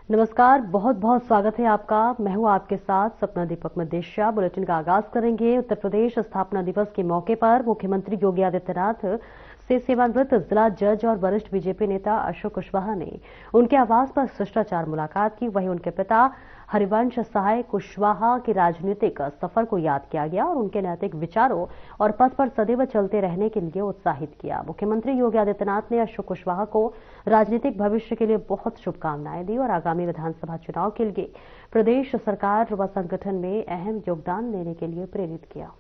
नमस्कार, बहुत बहुत स्वागत है आपका। मैं हूं आपके साथ सपना दीपक मदेशिया। बुलेटिन का आगाज करेंगे। उत्तर प्रदेश स्थापना दिवस के मौके पर मुख्यमंत्री योगी आदित्यनाथ से सेवानिवृत्त जिला जज और वरिष्ठ बीजेपी नेता अशोक कुशवाहा ने उनके आवास पर शिष्टाचार मुलाकात की। वहीं उनके पिता हरिवंश सहाय कुशवाहा के राजनीतिक सफर को याद किया गया और उनके नैतिक विचारों और पथ पर सदैव चलते रहने के लिए उत्साहित किया। मुख्यमंत्री योगी आदित्यनाथ ने अशोक कुशवाहा को राजनीतिक भविष्य के लिए बहुत शुभकामनाएं दी और आगामी विधानसभा चुनाव के लिए प्रदेश सरकार व संगठन में अहम योगदान देने के लिए प्रेरित किया।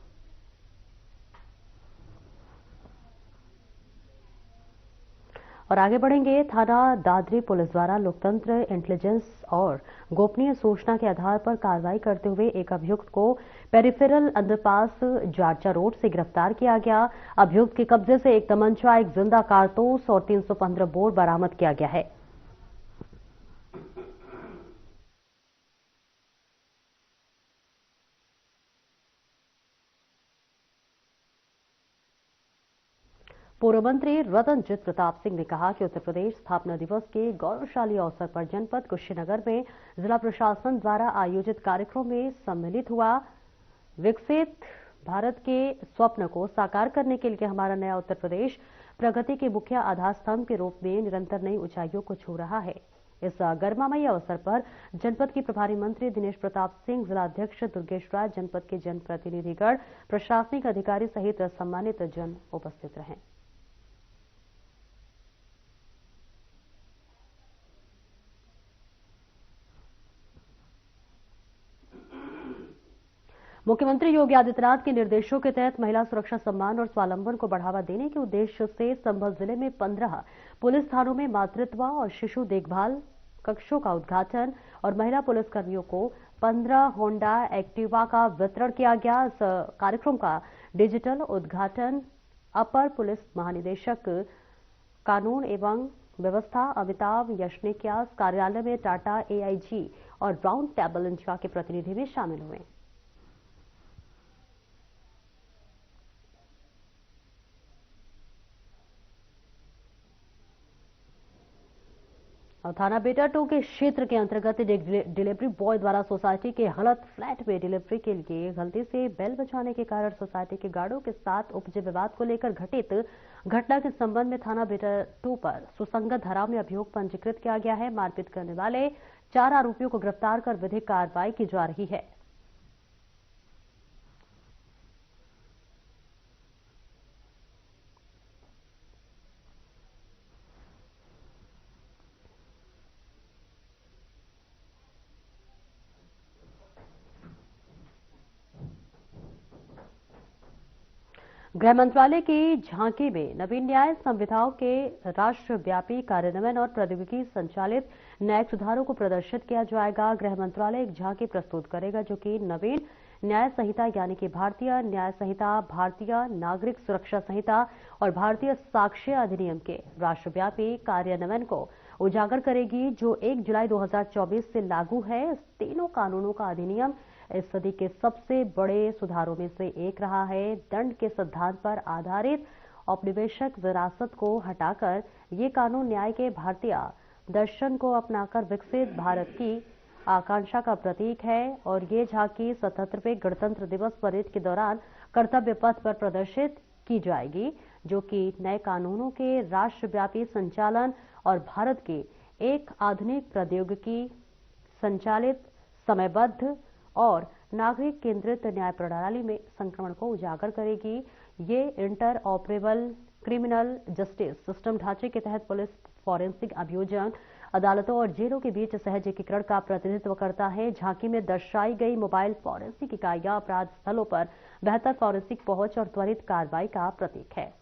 और आगे बढ़ेंगे। थाना दादरी पुलिस द्वारा लोकतंत्र, इंटेलिजेंस और गोपनीय सूचना के आधार पर कार्रवाई करते हुए एक अभियुक्त को पेरिफेरल अंडरपास जारचा रोड से गिरफ्तार किया गया। अभियुक्त के कब्जे से एक तमंचा, एक जिंदा कारतूस और 315 बोर बरामद किया गया है। पूर्व मंत्री रतनजीत प्रताप सिंह ने कहा कि उत्तर प्रदेश स्थापना दिवस के गौरवशाली अवसर पर जनपद कुशीनगर में जिला प्रशासन द्वारा आयोजित कार्यक्रम में सम्मिलित हुआ। विकसित भारत के स्वप्न को साकार करने के लिए हमारा नया उत्तर प्रदेश प्रगति के मुख्य आधार स्तंभ के रूप में निरंतर नई ऊंचाइयों को छू रहा है। इस गरिमामयी अवसर पर जनपद के प्रभारी मंत्री दिनेश प्रताप सिंह, जिला अध्यक्ष दुर्गेश राज, जनपद के जनप्रतिनिधिगण, प्रशासनिक अधिकारी सहित सम्मानित जन उपस्थित रहे। मुख्यमंत्री योगी आदित्यनाथ के निर्देशों के तहत महिला सुरक्षा सम्मान और स्वावलंबन को बढ़ावा देने के उद्देश्य से संभल जिले में 15 पुलिस थानों में मातृत्व और शिशु देखभाल कक्षों का उद्घाटन और महिला पुलिसकर्मियों को 15 होंडा एक्टिवा का वितरण किया गया। इस कार्यक्रम का डिजिटल उद्घाटन अपर पुलिस महानिदेशक कानून एवं व्यवस्था अमिताभ यश ने किया। कार्यालय में टाटा, एआईजी और राउंड टेबल इंडिया के प्रतिनिधि भी शामिल हुए। और थाना बेटा 2 के क्षेत्र के अंतर्गत एक डिलीवरी बॉय द्वारा सोसाइटी के गलत फ्लैट में डिलीवरी के लिए गलती से बेल बजाने के कारण सोसाइटी के गार्डों के साथ उपजे विवाद को लेकर घटित घटना के संबंध में थाना बेटा 2 पर सुसंगत धारा में अभियोग पंजीकृत किया गया है। मारपीट करने वाले 4 आरोपियों को गिरफ्तार कर विधिक कार्रवाई की जा रही है। गृह मंत्रालय की झांकी में नवीन न्याय संविधाओं के राष्ट्रव्यापी कार्यान्वयन और प्रौद्योगिकी संचालित न्यायिक सुधारों को प्रदर्शित किया जाएगा। गृह मंत्रालय एक झांकी प्रस्तुत करेगा जो कि नवीन न्याय संहिता यानी कि भारतीय न्याय संहिता, भारतीय नागरिक सुरक्षा संहिता और भारतीय साक्ष्य अधिनियम के राष्ट्रव्यापी कार्यान्वयन को उजागर करेगी, जो 1 जुलाई 2024 से लागू है। इस तीनों कानूनों का अधिनियम इस सदी के सबसे बड़े सुधारों में से एक रहा है। दंड के सिद्धांत पर आधारित औपनिवेशिक विरासत को हटाकर ये कानून न्याय के भारतीय दर्शन को अपनाकर विकसित भारत की आकांक्षा का प्रतीक है। और ये झांकी 77वें गणतंत्र दिवस परेड के दौरान कर्तव्य पथ पर प्रदर्शित की जाएगी, जो कि नए कानूनों के राष्ट्रव्यापी संचालन और भारत के एक आधुनिक प्रौद्योगिकी संचालित, समयबद्ध और नागरिक केंद्रित न्याय प्रणाली में संक्रमण को उजागर करेगी। ये inter operable criminal justice system ढांचे के तहत पुलिस, फॉरेंसिक अभियोजन, अदालतों और जेलों के बीच सहज एकीकरण का प्रतिनिधित्व करता है। झांकी में दर्शाई गई मोबाइल फॉरेंसिक इकाइयां अपराध स्थलों पर बेहतर फॉरेंसिक पहुंच और त्वरित कार्रवाई का प्रतीक है।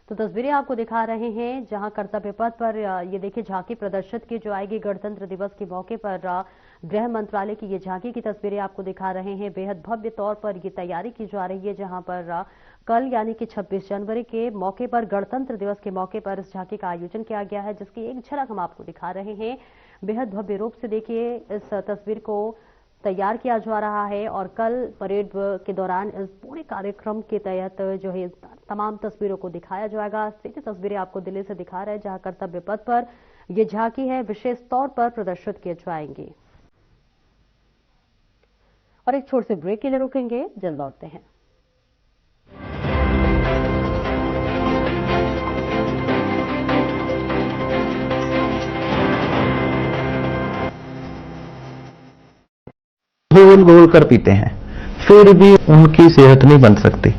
तो तस्वीरें आपको दिखा रहे हैं जहां कर्तव्य पथ पर ये देखिए झांकी प्रदर्शित की जाएगी। गणतंत्र दिवस के मौके पर गृह मंत्रालय की ये झांकी की तस्वीरें आपको दिखा रहे हैं। बेहद भव्य तौर पर ये तैयारी की जा रही है, जहां पर कल यानी कि 26 जनवरी के मौके पर, गणतंत्र दिवस के मौके पर इस झांकी का आयोजन किया गया है, जिसकी एक झलक हम आपको दिखा रहे हैं। बेहद भव्य रूप से देखिए इस तस्वीर को तैयार किया जा रहा है और कल परेड के दौरान इस पूरे कार्यक्रम के तहत जो है तमाम तस्वीरों को दिखाया जाएगा। सीधी तस्वीरें आपको दिल्ली से दिखा रहे हैं, जहां कर्तव्य पथ पर ये झांकी है विशेष तौर पर प्रदर्शित किए जाएंगी। और एक छोटे से ब्रेक के लिए रुकेंगे, जल्द लौटते हैं। घोल घोल कर पीते हैं, फिर भी उनकी सेहत नहीं बन सकती।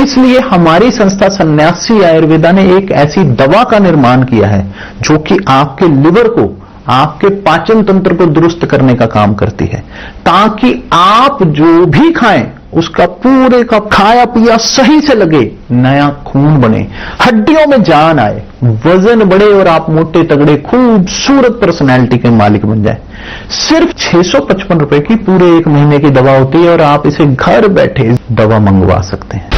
इसलिए हमारी संस्था सन्यासी आयुर्वेदा ने एक ऐसी दवा का निर्माण किया है जो कि आपके लिवर को, आपके पाचन तंत्र को दुरुस्त करने का काम करती है, ताकि आप जो भी खाएं उसका पूरे का खाया पिया सही से लगे, नया खून बने, हड्डियों में जान आए, वजन बढ़े और आप मोटे तगड़े खूबसूरत पर्सनैलिटी के मालिक बन जाए। सिर्फ 655 रुपए की पूरे 1 महीने की दवा होती है और आप इसे घर बैठे दवा मंगवा सकते हैं।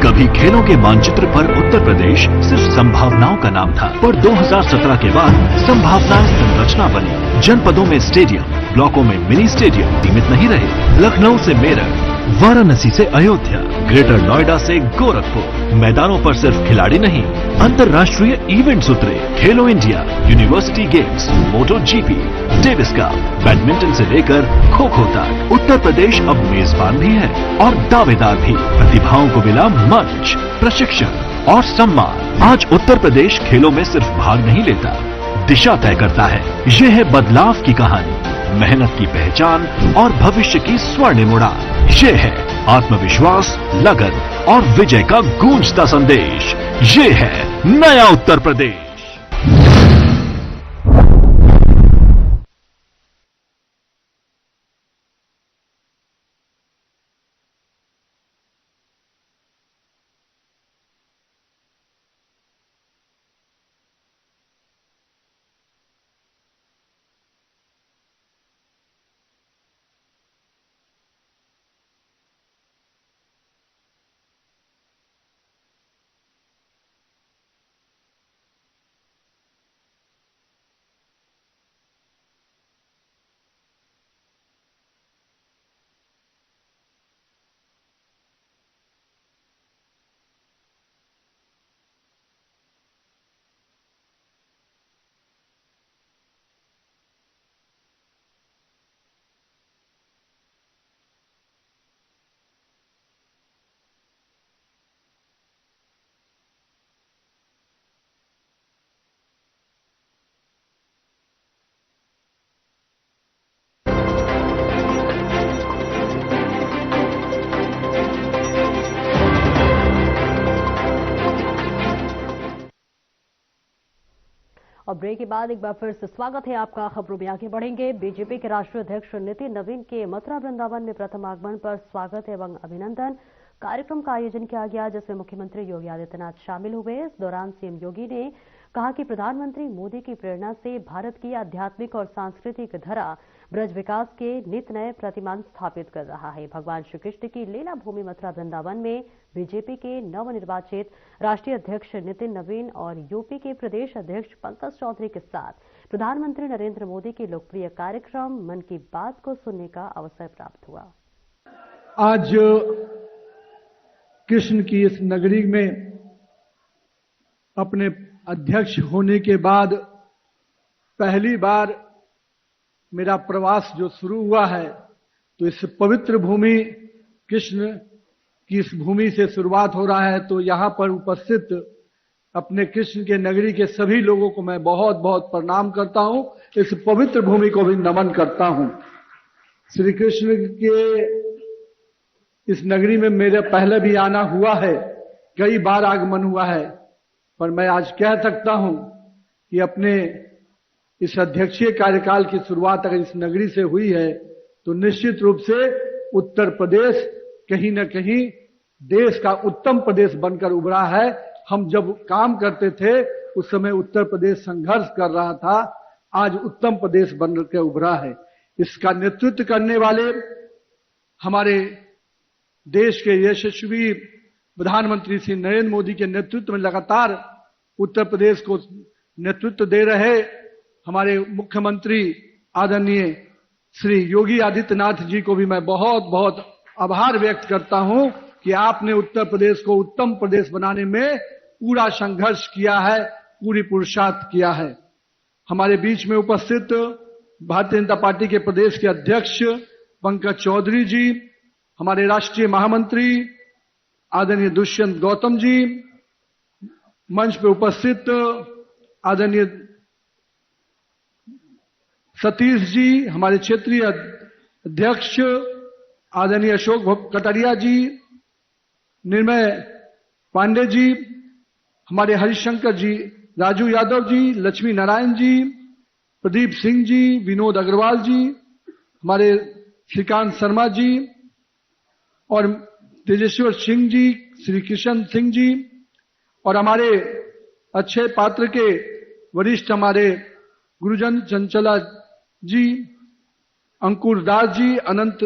कभी खेलों के मानचित्र पर उत्तर प्रदेश सिर्फ संभावनाओं का नाम था, पर 2017 के बाद संभावनाएं संरचना बनी। जनपदों में स्टेडियम, ब्लॉकों में मिनी स्टेडियम सीमित नहीं रहे। लखनऊ से मेरठ, वाराणसी से अयोध्या, ग्रेटर नोएडा से गोरखपुर, मैदानों पर सिर्फ खिलाड़ी नहीं, अंतर्राष्ट्रीय इवेंट्स उतरे। खेलो इंडिया, यूनिवर्सिटी गेम्स, मोटो जीपी, डेविस कप, बैडमिंटन से लेकर खो खो तक उत्तर प्रदेश अब मेजबान भी है और दावेदार भी। प्रतिभाओं को मिला मंच, प्रशिक्षण और सम्मान। आज उत्तर प्रदेश खेलों में सिर्फ भाग नहीं लेता, दिशा तय करता है। ये है बदलाव की कहानी, मेहनत की पहचान और भविष्य की स्वर्णिम उड़ान। ये है आत्मविश्वास, लगन और विजय का गूंजता संदेश। ये है नया उत्तर प्रदेश। और ब्रेक के बाद एक बार फिर से स्वागत है आपका। खबरों में आगे बढ़ेंगे। बीजेपी के राष्ट्रीय अध्यक्ष नितिन नवीन के मथुरा वृंदावन में प्रथम आगमन पर स्वागत एवं अभिनंदन कार्यक्रम का आयोजन किया गया, जिसमें मुख्यमंत्री योगी आदित्यनाथ शामिल हुए। इस दौरान सीएम योगी ने कहा कि प्रधानमंत्री मोदी की प्रेरणा से भारत की आध्यात्मिक और सांस्कृतिक धरा ब्रज विकास के नित नए प्रतिमान स्थापित कर रहा है। भगवान श्री कृष्ण की लीला भूमि मथुरा वृंदावन में बीजेपी के नवनिर्वाचित राष्ट्रीय अध्यक्ष नितिन नवीन और यूपी के प्रदेश अध्यक्ष पंकज चौधरी के साथ प्रधानमंत्री नरेंद्र मोदी के लोकप्रिय कार्यक्रम मन की बात को सुनने का अवसर प्राप्त हुआ। आज कृष्ण की इस नगरी में अपने अध्यक्ष होने के बाद पहली बार मेरा प्रवास जो शुरू हुआ है, तो इस पवित्र भूमि कृष्ण की इस भूमि से शुरुआत हो रहा है। तो यहां पर उपस्थित अपने कृष्ण के नगरी के सभी लोगों को मैं बहुत बहुत प्रणाम करता हूं। इस पवित्र भूमि को भी नमन करता हूं। श्री कृष्ण के इस नगरी में मेरे पहले भी आना हुआ है, कई बार आगमन हुआ है, पर मैं आज कह सकता हूं कि अपने इस अध्यक्षीय कार्यकाल की शुरुआत अगर इस नगरी से हुई है तो निश्चित रूप से उत्तर प्रदेश कहीं न कहीं देश का उत्तम प्रदेश बनकर उभरा है। हम जब काम करते थे उस समय उत्तर प्रदेश संघर्ष कर रहा था, आज उत्तम प्रदेश बनकर उभरा है। इसका नेतृत्व करने वाले हमारे देश के यशस्वी प्रधानमंत्री श्री नरेंद्र मोदी के नेतृत्व में लगातार उत्तर प्रदेश को नेतृत्व दे रहे हमारे मुख्यमंत्री आदरणीय श्री योगी आदित्यनाथ जी को भी मैं बहुत बहुत आभार व्यक्त करता हूं कि आपने उत्तर प्रदेश को उत्तम प्रदेश बनाने में पूरा संघर्ष किया है, पूरी पुरुषार्थ किया है। हमारे बीच में उपस्थित भारतीय जनता पार्टी के प्रदेश के अध्यक्ष पंकज चौधरी जी, हमारे राष्ट्रीय महामंत्री आदरणीय दुष्यंत गौतम जी, मंच पे उपस्थित आदरणीय सतीश जी, हमारे क्षेत्रीय अध्यक्ष आदरणीय अशोक कटारिया जी, निर्मय पांडे जी, हमारे हरिशंकर जी, राजू यादव जी, लक्ष्मी नारायण जी, प्रदीप सिंह जी, विनोद अग्रवाल जी, हमारे श्रीकांत शर्मा जी और तेजेश्वर सिंह जी, श्री किशन सिंह जी और हमारे अक्षय पात्र के वरिष्ठ हमारे गुरुजन चंचला जी, अंकुर दास जी, अनंत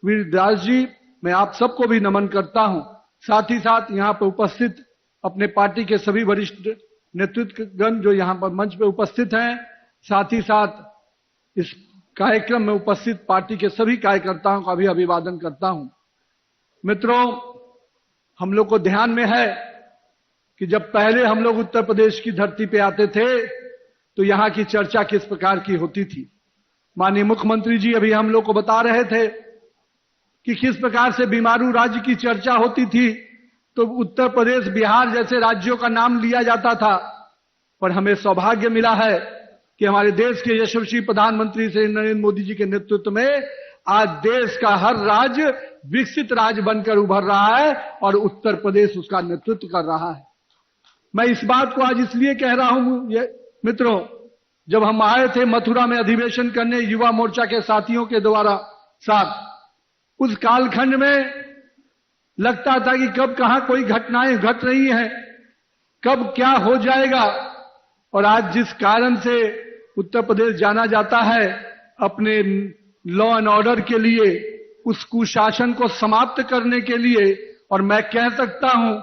वीर दास जी, मैं आप सबको भी नमन करता हूं। साथ ही साथ यहां पर उपस्थित अपने पार्टी के सभी वरिष्ठ नेतृत्वगण जो यहां पर मंच पे उपस्थित हैं, साथ ही साथ इस कार्यक्रम में उपस्थित पार्टी के सभी कार्यकर्ताओं का भी अभिवादन करता हूं। मित्रों, हम लोग को ध्यान में है कि जब पहले हम लोग उत्तर प्रदेश की धरती पे आते थे तो यहां की चर्चा किस प्रकार की होती थी। माननीय मुख्यमंत्री जी अभी हम लोग को बता रहे थे कि किस प्रकार से बीमारू राज्य की चर्चा होती थी तो उत्तर प्रदेश, बिहार जैसे राज्यों का नाम लिया जाता था। पर हमें सौभाग्य मिला है कि हमारे देश के यशस्वी प्रधानमंत्री श्री नरेंद्र मोदी जी के नेतृत्व में आज देश का हर राज्य विकसित राज्य बनकर उभर रहा है और उत्तर प्रदेश उसका नेतृत्व कर रहा है। मैं इस बात को आज इसलिए कह रहा हूं ये मित्रों, जब हम आए थे मथुरा में अधिवेशन करने युवा मोर्चा के साथियों के द्वारा साथ, उस कालखंड में लगता था कि कब कहां कोई घटनाएं घट रही हैं, कब क्या हो जाएगा। और आज जिस कारण से उत्तर प्रदेश जाना जाता है अपने लॉ एंड ऑर्डर के लिए, उस कुशासन को समाप्त करने के लिए, और मैं कह सकता हूं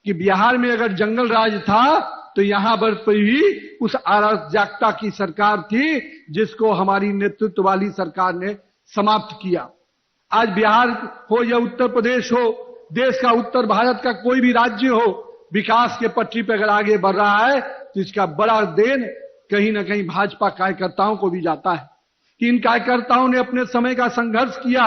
कि बिहार में अगर जंगल राज था तो यहां पर भी उस अराजकता की सरकार थी जिसको हमारी नेतृत्व वाली सरकार ने समाप्त किया। आज बिहार हो या उत्तर प्रदेश हो, देश का उत्तर भारत का कोई भी राज्य हो, विकास के पटरी पर अगर आगे बढ़ रहा है तो इसका बड़ा देन कहीं ना कहीं भाजपा कार्यकर्ताओं को भी जाता है कि इन कार्यकर्ताओं ने अपने समय का संघर्ष किया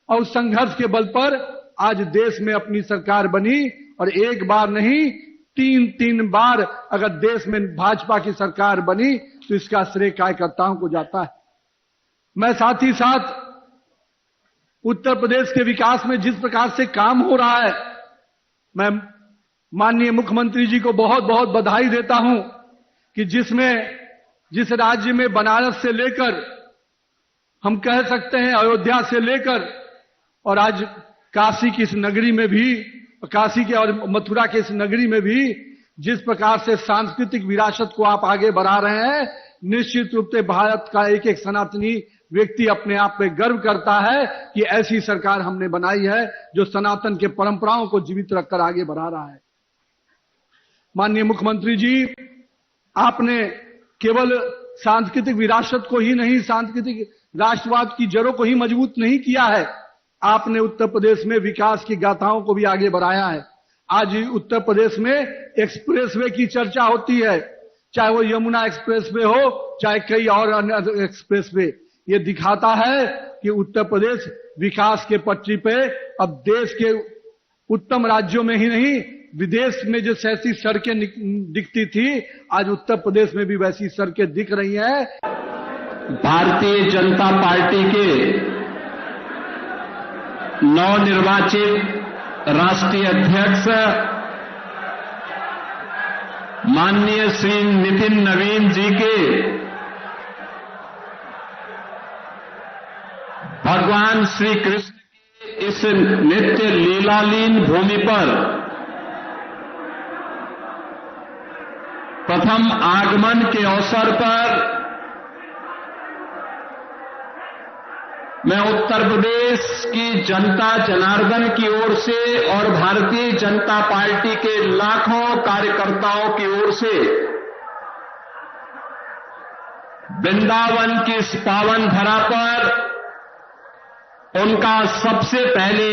और उस संघर्ष के बल पर आज देश में अपनी सरकार बनी। और एक बार नहीं, तीन बार अगर देश में भाजपा की सरकार बनी तो इसका श्रेय कार्यकर्ताओं को जाता है। मैं साथ ही साथ उत्तर प्रदेश के विकास में जिस प्रकार से काम हो रहा है, मैं माननीय मुख्यमंत्री जी को बहुत बहुत बधाई देता हूं कि जिस राज्य में बनारस से लेकर हम कह सकते हैं अयोध्या से लेकर और आज काशी की इस नगरी में भी, काशी के और मथुरा के इस नगरी में भी जिस प्रकार से सांस्कृतिक विरासत को आप आगे बढ़ा रहे हैं, निश्चित रूप से भारत का एक एक सनातनी व्यक्ति अपने आप में गर्व करता है कि ऐसी सरकार हमने बनाई है जो सनातन के परंपराओं को जीवित रखकर आगे बढ़ा रहा है। माननीय मुख्यमंत्री जी, आपने केवल सांस्कृतिक विरासत को ही नहीं, सांस्कृतिक राष्ट्रवाद की जड़ों को ही मजबूत नहीं किया है, आपने उत्तर प्रदेश में विकास की गाथाओं को भी आगे बढ़ाया है। आज उत्तर प्रदेश में एक्सप्रेसवे की चर्चा होती है, चाहे वो यमुना एक्सप्रेसवे हो, चाहे कई और अन्य एक्सप्रेसवे। ये दिखाता है कि उत्तर प्रदेश विकास के पटरी पे अब देश के उत्तम राज्यों में ही नहीं, विदेश में जो ऐसी सड़कें दिखती थी, आज उत्तर प्रदेश में भी वैसी सड़कें दिख रही हैं। भारतीय जनता पार्टी के नवनिर्वाचित राष्ट्रीय अध्यक्ष माननीय श्री नितिन नवीन जी के भगवान श्री कृष्ण की इस नित्य लीलालीन भूमि पर प्रथम आगमन के अवसर पर मैं उत्तर प्रदेश की जनता जनार्दन की ओर से और भारतीय जनता पार्टी के लाखों कार्यकर्ताओं की ओर से वृंदावन की इस पावन धरा पर उनका सबसे पहले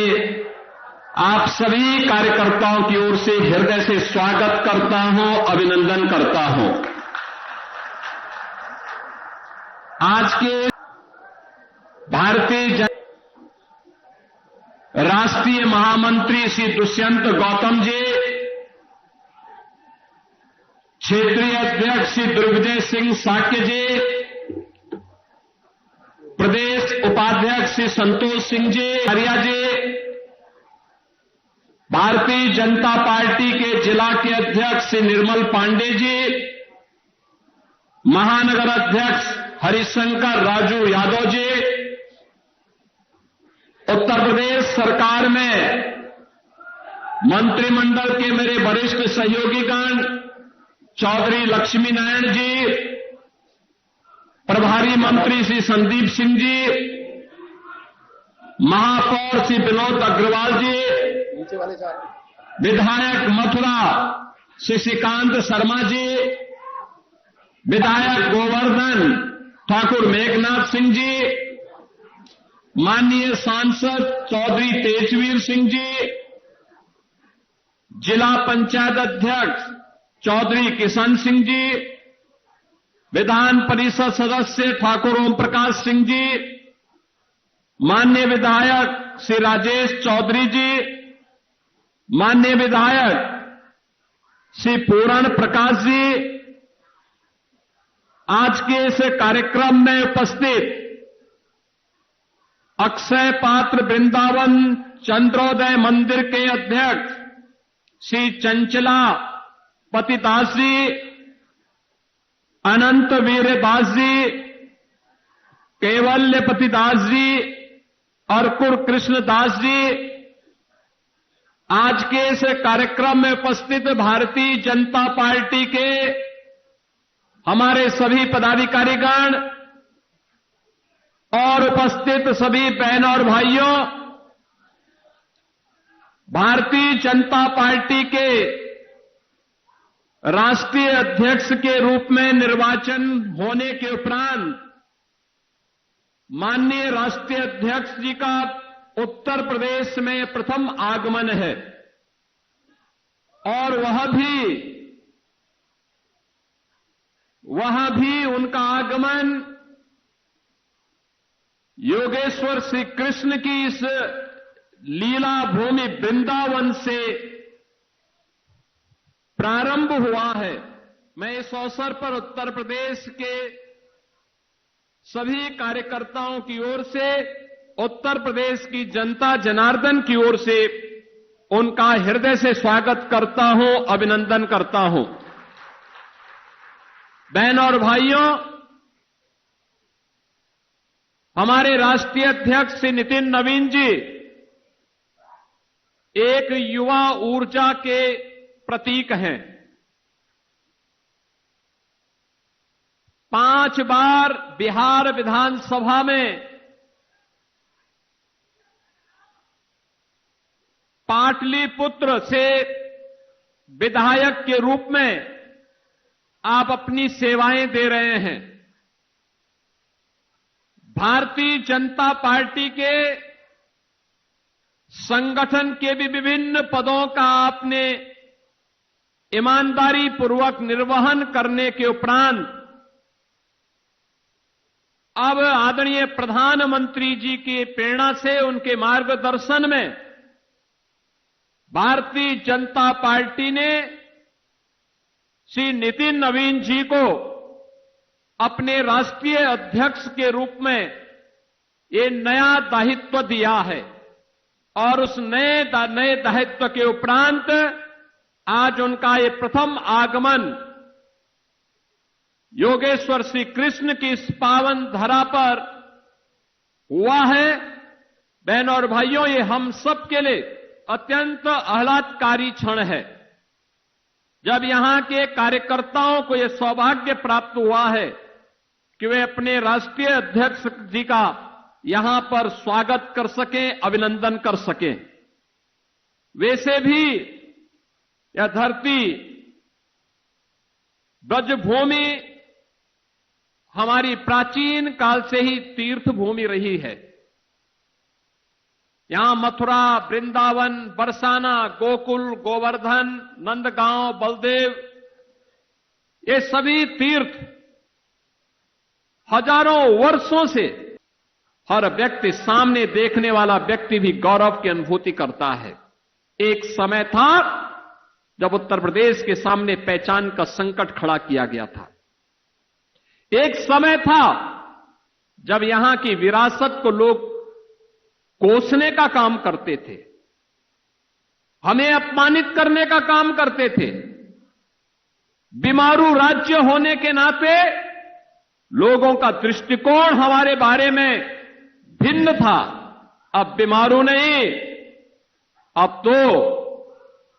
आप सभी कार्यकर्ताओं की ओर से हृदय से स्वागत करता हूं, अभिनंदन करता हूं। आज के भारतीय राष्ट्रीय महामंत्री श्री दुष्यंत गौतम जी, क्षेत्रीय अध्यक्ष श्री दिग्विजय सिंह साक्य जी, प्रदेश उपाध्यक्ष श्री संतोष सिंह जी आर्या जी, भारतीय जनता पार्टी के जिला के अध्यक्ष श्री निर्मल पांडे जी, महानगर अध्यक्ष हरिशंकर राजू यादव जी, उत्तर प्रदेश सरकार में मंत्रिमंडल के मेरे वरिष्ठ सहयोगीगण चौधरी लक्ष्मी नारायण जी, प्रभारी मंत्री श्री संदीप सिंह जी, महापौर श्री विनोद अग्रवाल जी, विधायक मथुरा श्री श्रीकांत शर्मा जी, विधायक गोवर्धन ठाकुर मेघनाथ सिंह जी, माननीय सांसद चौधरी तेजवीर सिंह जी, जिला पंचायत अध्यक्ष चौधरी किशन सिंह जी, विधान परिषद सदस्य ठाकुर ओम प्रकाश सिंह जी, माननीय विधायक श्री राजेश चौधरी जी, माननीय विधायक श्री पूरण प्रकाश जी, आज के इस कार्यक्रम में उपस्थित अक्षय पात्र वृंदावन चंद्रोदय मंदिर के अध्यक्ष श्री चंचला पतिदास जी, अनंत वीरदास जी, केवल्य पतिदास जी, अर्कुर कृष्णदास जी, आज के इस कार्यक्रम में उपस्थित भारतीय जनता पार्टी के हमारे सभी पदाधिकारीगण और उपस्थित सभी बहनों और भाइयों, भारतीय जनता पार्टी के राष्ट्रीय अध्यक्ष के रूप में निर्वाचन होने के उपरांत माननीय राष्ट्रीय अध्यक्ष जी का उत्तर प्रदेश में प्रथम आगमन है और वहां भी उनका आगमन योगेश्वर श्री कृष्ण की इस लीला भूमि वृंदावन से प्रारंभ हुआ है। मैं इस अवसर पर उत्तर प्रदेश के सभी कार्यकर्ताओं की ओर से, उत्तर प्रदेश की जनता जनार्दन की ओर से उनका हृदय से स्वागत करता हूं, अभिनंदन करता हूं। बहनों और भाइयों, हमारे राष्ट्रीय अध्यक्ष श्री नितिन नवीन जी एक युवा ऊर्जा के प्रतीक हैं। 5 बार बिहार विधानसभा में पाटलिपुत्र से विधायक के रूप में आप अपनी सेवाएं दे रहे हैं। भारतीय जनता पार्टी के संगठन के भी विभिन्न पदों का आपने ईमानदारी पूर्वक निर्वहन करने के उपरांत अब आदरणीय प्रधानमंत्री जी की प्रेरणा से, उनके मार्गदर्शन में भारतीय जनता पार्टी ने श्री नितिन नवीन जी को अपने राष्ट्रीय अध्यक्ष के रूप में ये नया दायित्व दिया है और उस नए दायित्व के उपरांत आज उनका ये प्रथम आगमन योगेश्वर श्री कृष्ण की इस पावन धरा पर हुआ है। बहनों और भाइयों, ये हम सब के लिए अत्यंत आह्लादकारी क्षण है जब यहां के कार्यकर्ताओं को यह सौभाग्य प्राप्त हुआ है कि वे अपने राष्ट्रीय अध्यक्ष जी का यहां पर स्वागत कर सकें, अभिनंदन कर सकें। वैसे भी यह धरती ब्रजभूमि हमारी प्राचीन काल से ही तीर्थ भूमि रही है। यहां मथुरा, वृंदावन, बरसाना, गोकुल, गोवर्धन, नंदगांव, बलदेव, ये सभी तीर्थ हजारों वर्षों से हर व्यक्ति, सामने देखने वाला व्यक्ति भी गौरव की अनुभूति करता है। एक समय था जब उत्तर प्रदेश के सामने पहचान का संकट खड़ा किया गया था। एक समय था जब यहां की विरासत को लोग कोसने का काम करते थे, हमें अपमानित करने का काम करते थे। बीमारू राज्य होने के नाते लोगों का दृष्टिकोण हमारे बारे में भिन्न था। अब बीमारू नहीं, अब तो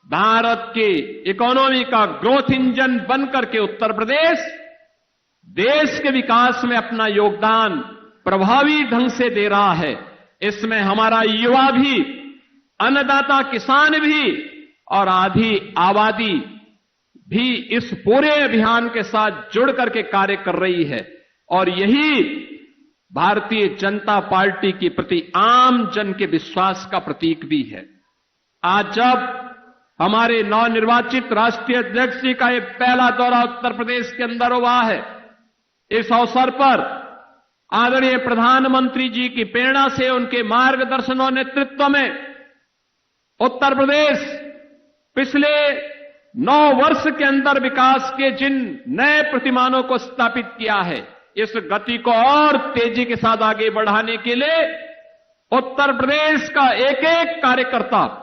भारत की इकोनॉमी का ग्रोथ इंजन बनकर के उत्तर प्रदेश देश के विकास में अपना योगदान प्रभावी ढंग से दे रहा है। इसमें हमारा युवा भी, अन्नदाता किसान भी और आधी आबादी भी इस पूरे अभियान के साथ जुड़ करके कार्य कर रही है और यही भारतीय जनता पार्टी के प्रति आम जन के विश्वास का प्रतीक भी है। आज जब हमारे नवनिर्वाचित राष्ट्रीय अध्यक्ष जी का यह पहला दौरा उत्तर प्रदेश के अंदर हुआ है, इस अवसर पर आदरणीय प्रधानमंत्री जी की प्रेरणा से, उनके मार्गदर्शन और नेतृत्व में उत्तर प्रदेश पिछले 9 वर्ष के अंदर विकास के जिन नए प्रतिमानों को स्थापित किया है, इस गति को और तेजी के साथ आगे बढ़ाने के लिए उत्तर प्रदेश का एक एक कार्यकर्ता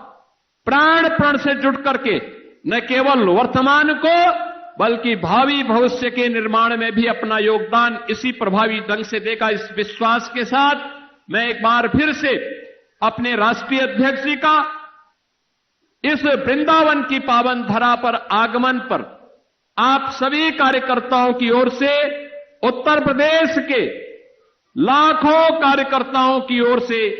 प्राण प्रण से जुट करके न केवल वर्तमान को बल्कि भावी भविष्य के निर्माण में भी अपना योगदान इसी प्रभावी ढंग से देगा। इस विश्वास के साथ मैं एक बार फिर से अपने राष्ट्रीय अध्यक्ष जी का इस वृंदावन की पावन धरा पर आगमन पर आप सभी कार्यकर्ताओं की ओर से, उत्तर प्रदेश के लाखों कार्यकर्ताओं की ओर से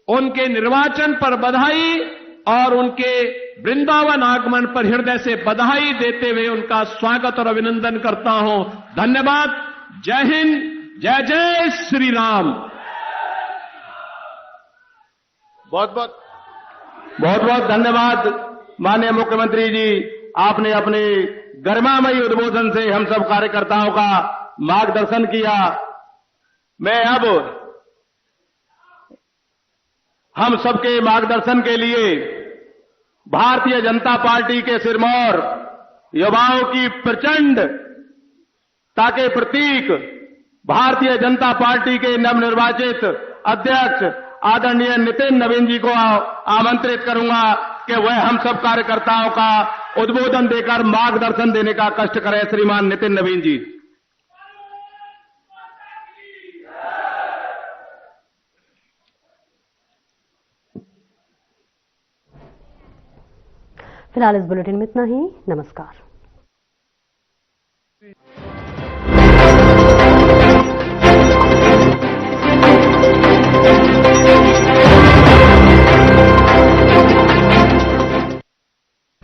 उनके निर्वाचन पर बधाई और उनके वृंदावन आगमन पर हृदय से बधाई देते हुए उनका स्वागत और अभिनंदन करता हूं। धन्यवाद। जय हिंद, जय जय श्री राम। बहुत बहुत धन्यवाद माननीय मुख्यमंत्री जी, आपने अपने गरिमामयी उद्बोधन से हम सब कार्यकर्ताओं का मार्गदर्शन किया। मैं अब हम सबके मार्गदर्शन के लिए भारतीय जनता पार्टी के सिरमौर युवाओं की प्रचंडता के प्रतीक भारतीय जनता पार्टी के नवनिर्वाचित अध्यक्ष आदरणीय नितिन नवीन जी को आमंत्रित करूंगा कि वह हम सब कार्यकर्ताओं का उद्बोधन देकर मार्गदर्शन देने का कष्ट करें। श्रीमान नितिन नवीन जी। फिलहाल इस बुलेटिन में इतना ही। नमस्कार।